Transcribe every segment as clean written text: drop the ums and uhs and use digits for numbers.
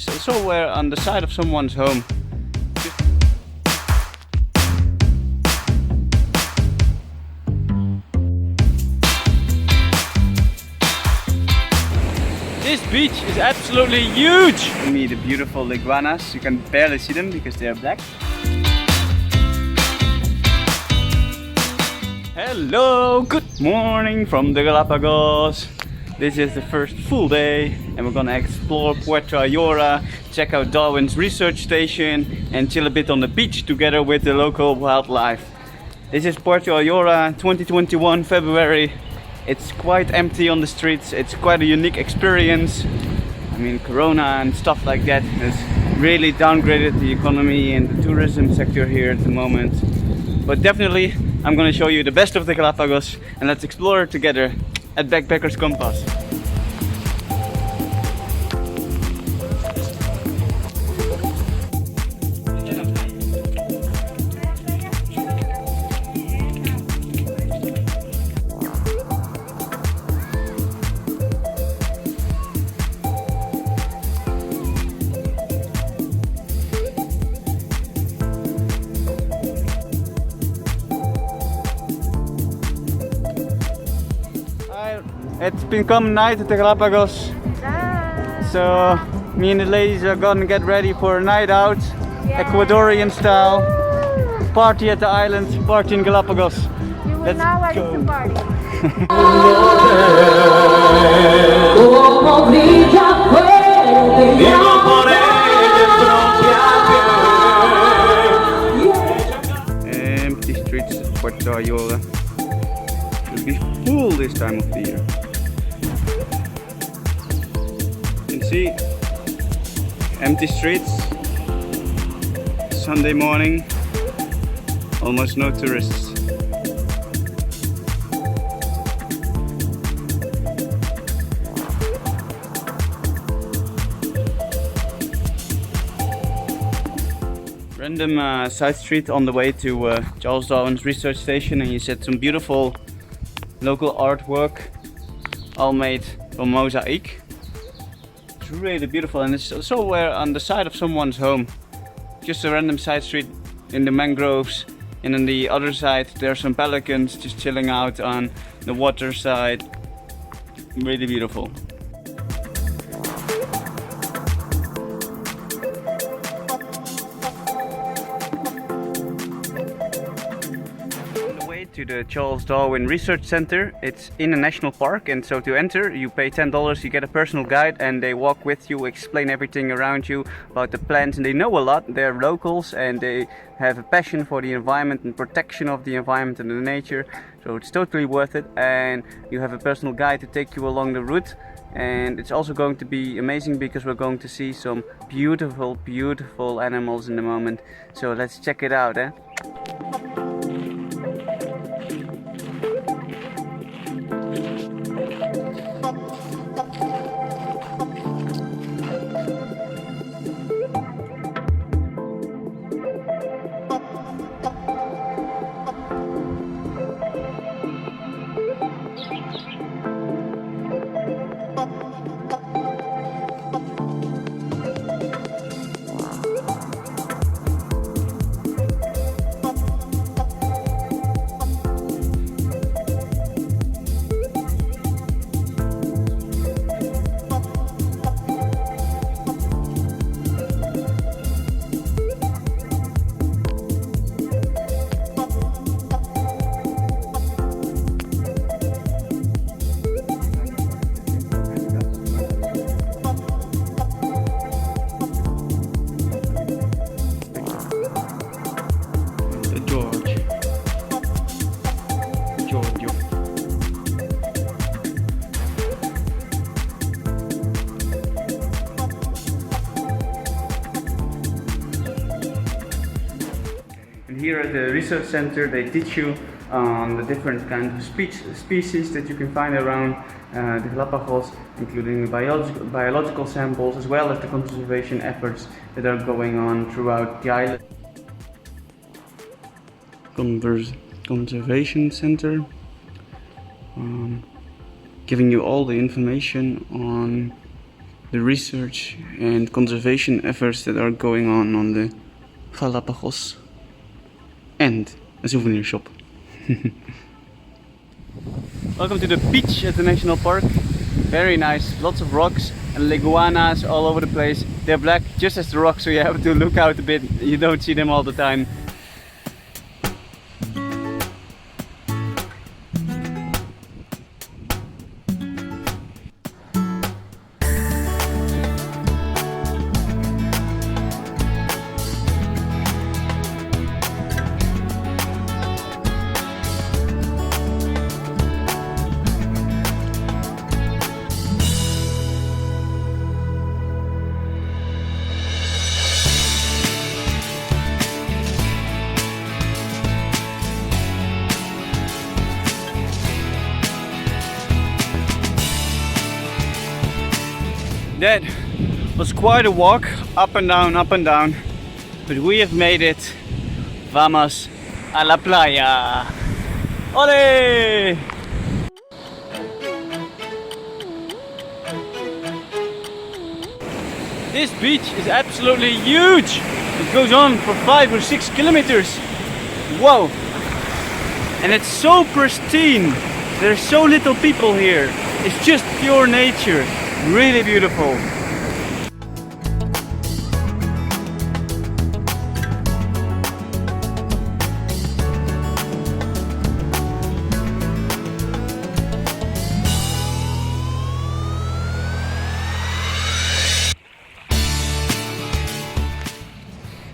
it's somewhere on the side of someone's home. This beach is absolutely huge! You meet the beautiful iguanas. You can barely see them because they are black. Hello! Good morning from the Galapagos. This is the first full day and we're gonna explore Puerto Ayora, check out Darwin's research station and chill a bit on the beach together with the local wildlife. This is Puerto Ayora 2021 February. It's quite empty on the streets. It's quite a unique experience. I mean, Corona and stuff like that has really downgraded the economy and the tourism sector here at the moment. But definitely, I'm going to show you the best of the Galapagos and let's explore together at Backpackers Compass. It's become night at the Galapagos, so me and the ladies are gonna get ready for a night out, Ecuadorian style, party at the island, party in Galapagos. You will now ready to party. Empty streets of Puerto Ayora. It'll be full this time of the year. You can see empty streets, Sunday morning, almost no tourists. Random side street on the way to Charles Darwin's research station, and you see some beautiful local artwork, all made from mosaic. It's really beautiful and it's somewhere on the side of someone's home. Just a random side street in the mangroves, and on the other side there are some pelicans just chilling out on the water side. Really beautiful. To the Charles Darwin Research Center. It's in a national park, and so to enter you pay $10, you get a personal guide and they walk with you, explain everything around you about the plants, and they know a lot. They're locals and they have a passion for the environment and protection of the environment and the nature, so it's totally worth it. And you have a personal guide to take you along the route, and it's also going to be amazing because we're going to see some beautiful animals in the moment. So let's check it out, eh? Here at the research center they teach you on the different kinds of species that you can find around the Galapagos, including biological samples as well as the conservation efforts that are going on throughout the island. Conservation Center, giving you all the information on the research and conservation efforts that are going on the Galapagos, and a souvenir shop. Welcome to the beach at the national park. Very nice, lots of rocks and iguanas all over the place. They're black just as the rocks, so you have to look out a bit. You don't see them all the time. That was quite a walk, up and down, but we have made it. Vamos a la playa! Ole! This beach is absolutely huge! It goes on for 5 or 6 kilometers. Whoa! And it's so pristine. There's so little people here. It's just pure nature. Really beautiful.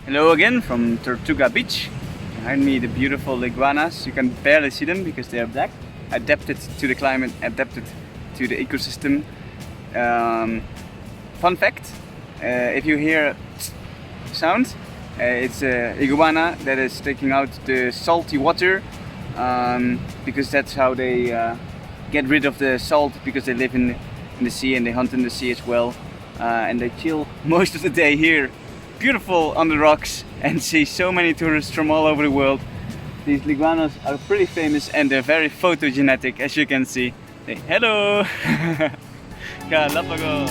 Hello again from Tortuga beach. Behind me the beautiful iguanas. You can barely see them because they are black. Adapted to the climate, adapted to the ecosystem. Fun fact, if you hear sound, it's an iguana that is taking out the salty water, because that's how they get rid of the salt, because they live in the sea and they hunt in the sea as well, and they chill most of the day here, beautiful on the rocks, and see so many tourists from all over the world. These iguanas are pretty famous and they're very photogenic, as you can see. Say hello! Galapagos!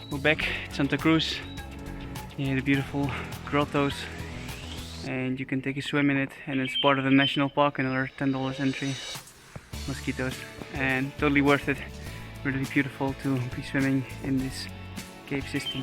We're back at Santa Cruz, near the beautiful grottos, and you can take a swim in it, and it's part of the national park, another $10 entry. Mosquitoes, and totally worth it. Really beautiful to be swimming in this cave system.